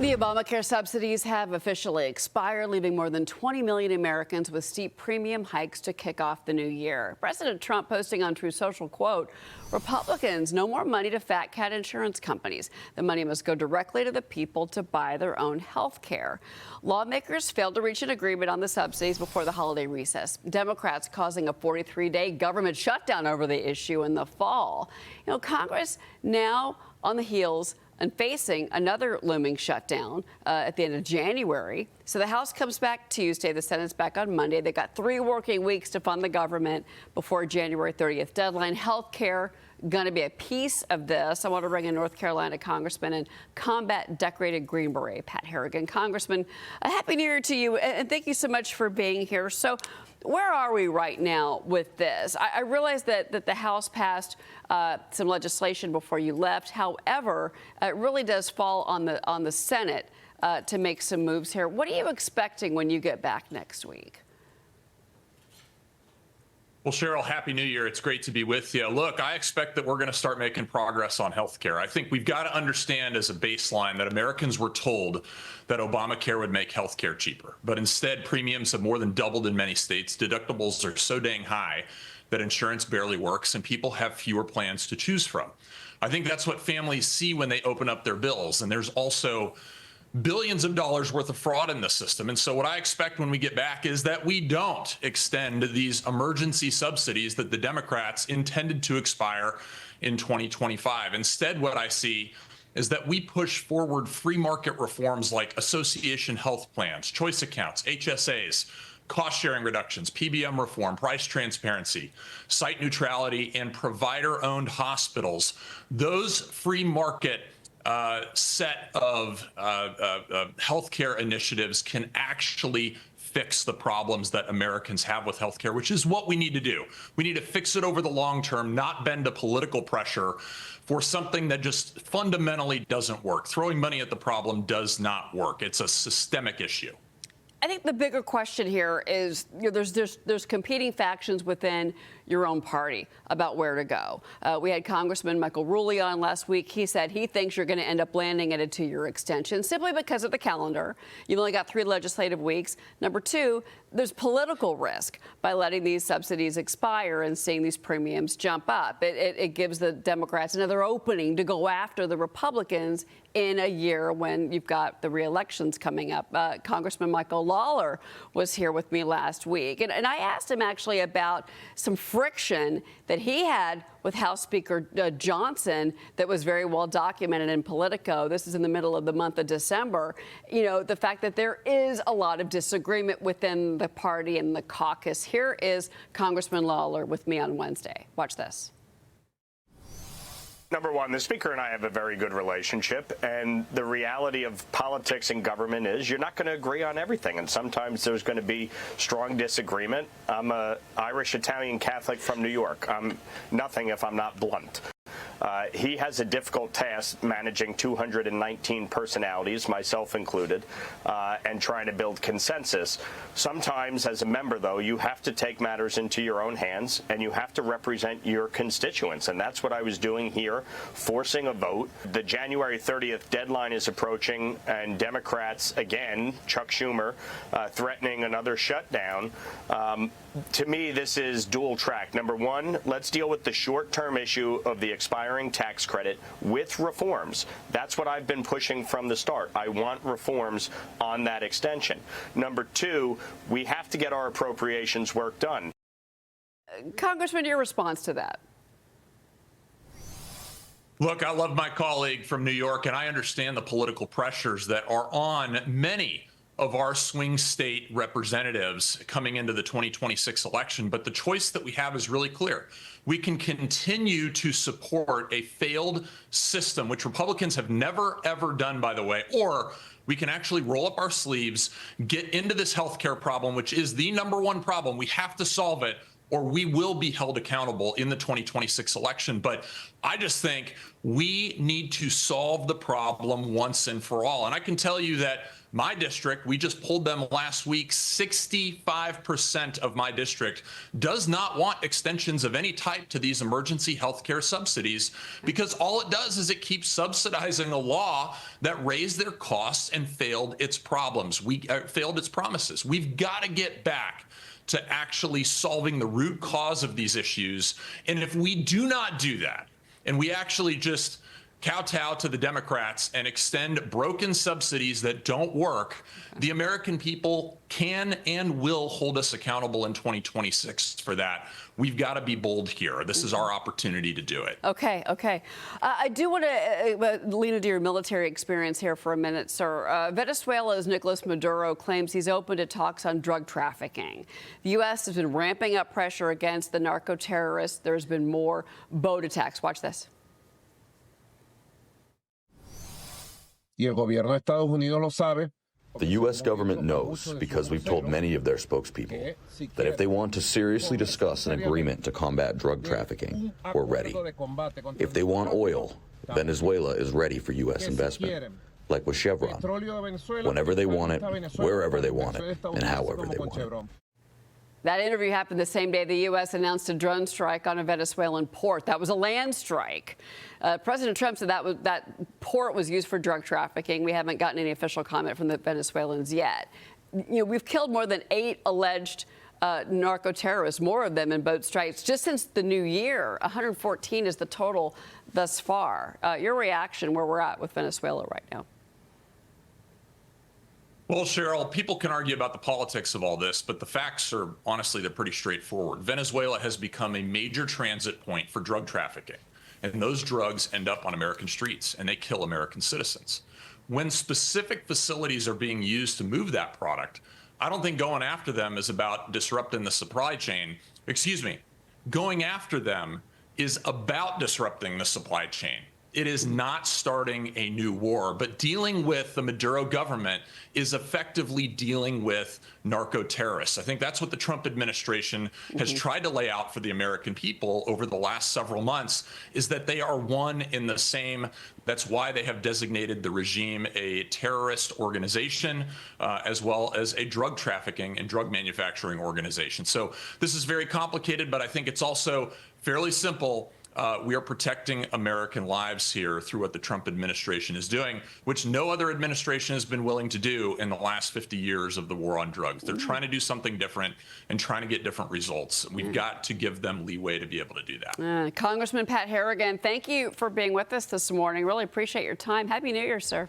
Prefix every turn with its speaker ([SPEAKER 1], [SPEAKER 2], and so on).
[SPEAKER 1] The Obamacare subsidies have officially expired, leaving more than 20 million Americans with steep premium hikes to kick off the new year. President Trump posting on Truth Social, quote, "Republicans, no more money to fat cat insurance companies. The money must go directly to the people to buy their own health care." Lawmakers failed to reach an agreement on the subsidies before the holiday recess. Democrats causing a 43-day government shutdown over the issue in the fall. Congress now on the heels and facing another looming shutdown at the end of January. So the House comes back Tuesday. The Senate's back on Monday. They've got 3 working weeks to fund the government before January 30th deadline. Health care going to be a piece of this. I want to bring in North Carolina Congressman and combat decorated Green Beret, Pat Harrigan. Congressman, a Happy New Year to you, and thank you so much for being here. So where are we right now with this? I realize that the House passed some legislation before you left. However, it really does fall on the Senate to make some moves here. What are you expecting when you get back next week?
[SPEAKER 2] Well, Cheryl, Happy New Year. It's great to be with you. Look, I expect that we're going to start making progress on health care. I think we've got to understand as a baseline that Americans were told that Obamacare would make health care cheaper. But instead, premiums have more than doubled in many states. Deductibles are so dang high that insurance barely works and people have fewer plans to choose from. I think that's what families see when they open up their bills. And there's also billions of dollars worth of fraud in the system. And so what I expect when we get back is that we don't extend these emergency subsidies that the Democrats intended to expire in 2025. Instead, what I see is that we push forward free market reforms like association health plans, choice accounts, HSAs, cost-sharing reductions, PBM reform, price transparency, site neutrality, and provider-owned hospitals. Those free market set of healthcare initiatives can actually fix the problems that Americans have with healthcare, which is what we need to do. We need to fix it over the long term, not bend to political pressure for something that just fundamentally doesn't work. Throwing money at the problem does not work. It's a systemic issue.
[SPEAKER 1] I think the bigger question here is, there's competing factions within your own party about where to go. We had Congressman Michael Rulli on last week. He said he thinks you're going to end up landing at a 2-year extension simply because of the calendar. You've only got 3 legislative weeks. Number 2, there's political risk by letting these subsidies expire and seeing these premiums jump up. It gives the Democrats another opening to go after the Republicans in a year when you've got the re-elections coming up. Congressman Michael Lawler was here with me last week, and I asked him actually about some friction that he had with House Speaker Johnson that was very well documented in Politico. This is in the middle of the month of December. The fact that there is a lot of disagreement within the party and the caucus. Here is Congressman Lawler with me on Wednesday. Watch this.
[SPEAKER 3] Number one, the Speaker and I have a very good relationship, and the reality of politics and government is you're not going to agree on everything, and sometimes there's going to be strong disagreement. I'm an Irish Italian Catholic from New York. I'm nothing if I'm not blunt. He has a difficult task managing 219 personalities, myself included, and trying to build consensus. Sometimes, as a member, though, you have to take matters into your own hands, and you have to represent your constituents. And that's what I was doing here, forcing a vote. The January 30th deadline is approaching, and Democrats, again, Chuck Schumer, threatening another shutdown. To me, this is dual track. Number one, let's deal with the short-term issue of the expiring tax credit with reforms. That's what I've been pushing from the start. I want reforms on that extension. Number two, we have to get our appropriations work done.
[SPEAKER 1] Congressman, your response to that?
[SPEAKER 2] Look, I love my colleague from New York, and I understand the political pressures that are on many of our swing state representatives coming into the 2026 election. But the choice that we have is really clear. We can continue to support a failed system, which Republicans have never, ever done, by the way, or we can actually roll up our sleeves, get into this healthcare problem, which is the #1 problem. We have to solve it, or we will be held accountable in the 2026 election. But I just think we need to solve the problem once and for all. And I can tell you that my district, we just polled them last week, 65% of my district does not want extensions of any type to these emergency health care subsidies, because all it does is it keeps subsidizing a law that raised their costs and failed its failed its promises. We've got to get back to actually solving the root cause of these issues. And if we do not do that, and we actually just kowtow to the Democrats and extend broken subsidies that don't work, the American people can and will hold us accountable in 2026 for that. We've got to be bold here. This is our opportunity to do it.
[SPEAKER 1] Okay. I do want to lean into your military experience here for a minute, sir. Venezuela's Nicolas Maduro claims he's open to talks on drug trafficking. The U.S. has been ramping up pressure against the narco-terrorists. There's been more boat attacks. Watch this.
[SPEAKER 4] Y el gobierno de Estados Unidos lo sabe.
[SPEAKER 5] The U.S. government knows, because we've told many of their spokespeople, that if they want to seriously discuss an agreement to combat drug trafficking, we're ready. If they want oil, Venezuela is ready for U.S. investment, like with Chevron, whenever they want it, wherever they want it, and however they want it.
[SPEAKER 1] That interview happened the same day the U.S. announced a drone strike on a Venezuelan port. That was a land strike. President Trump said that port was used for drug trafficking. We haven't gotten any official comment from the Venezuelans yet. We've killed more than 8 alleged narco-terrorists, more of them in boat strikes, just since the new year. 114 is the total thus far. Your reaction where we're at with Venezuela right now?
[SPEAKER 2] Well, Cheryl, people can argue about the politics of all this, but the facts are, honestly, they're pretty straightforward. Venezuela has become a major transit point for drug trafficking, and those drugs end up on American streets, and they kill American citizens. When specific facilities are being used to move that product, I don't think going after them is about disrupting the supply chain. Going after them is about disrupting the supply chain. It is not starting a new war, but dealing with the Maduro government is effectively dealing with narco-terrorists. I think that's what the Trump administration has tried to lay out for the American people over the last several months, is that they are one in the same. That's why they have designated the regime a terrorist organization, as well as a drug trafficking and drug manufacturing organization. So this is very complicated, but I think it's also fairly simple. We are protecting American lives here through what the Trump administration is doing, which no other administration has been willing to do in the last 50 years of the war on drugs. They're trying to do something different and trying to get different results. We've got to give them leeway to be able to do that.
[SPEAKER 1] Congressman Pat Harrigan, thank you for being with us this morning. Really appreciate your time. Happy New Year, sir.